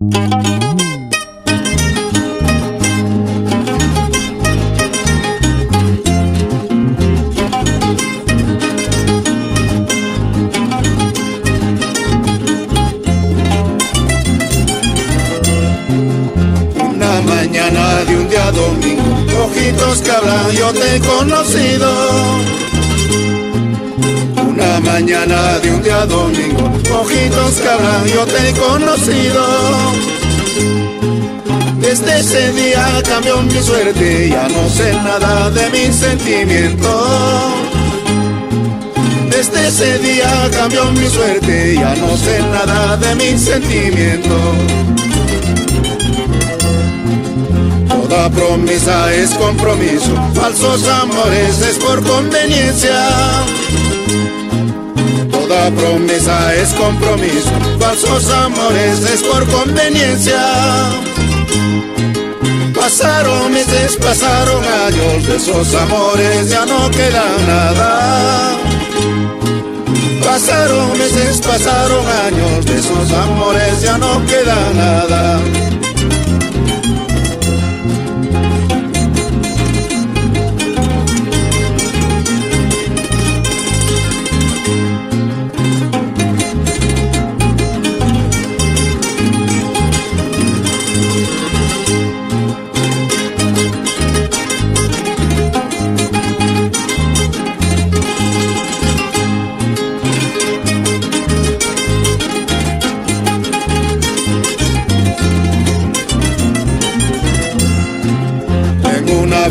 Una mañana de un día domingo, ojitos que hablan, yo te he conocido. Una mañana de un día domingo, ojitos que hablan, yo te he conocido. Desde ese día cambió mi suerte, ya no sé nada de mis sentimientos. Desde ese día cambió mi suerte, ya no sé nada de mis sentimientos. Toda promesa es compromiso, falsos amores es por conveniencia. Toda promesa es compromiso, falsos amores es por conveniencia. Pasaron meses, pasaron años, de esos amores ya no queda nada. Pasaron meses, pasaron años, de esos amores ya no queda nada.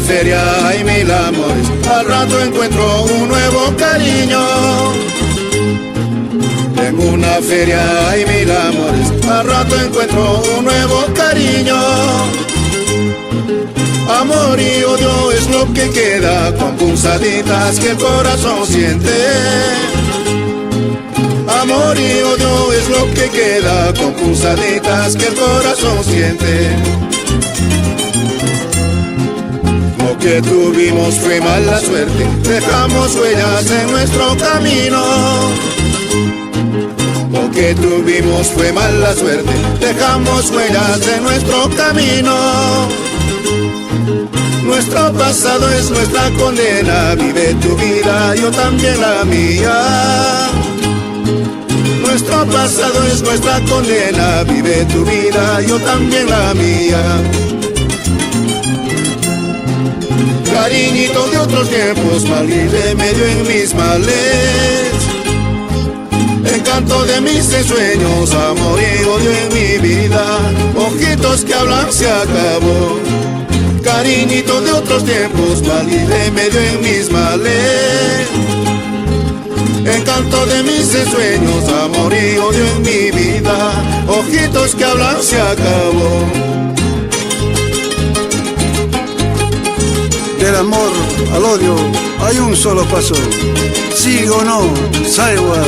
Feria hay mil amores, al rato encuentro un nuevo cariño. En una feria hay mil amores, al rato encuentro un nuevo cariño. Amor y odio es lo que queda, con punzaditas que el corazón siente. Amor y odio es lo que queda, con punzaditas que el corazón siente. Lo que tuvimos fue mala suerte, dejamos huellas en nuestro camino. Lo que tuvimos fue mala suerte, dejamos huellas en nuestro camino. Nuestro pasado es nuestra condena, vive tu vida, yo también la mía. Nuestro pasado es nuestra condena, vive tu vida, yo también la mía. Cariñito de otros tiempos, mal y remedio en mis males. Encanto de mis ensueños, amor y odio en mi vida. Ojitos que hablan, se acabó. Cariñito de otros tiempos, mal y remedio en mis males. Encanto de mis ensueños, amor y odio en mi vida. Ojitos que hablan, se acabó. Del amor al odio hay un solo paso. Sí o no, Saiwa.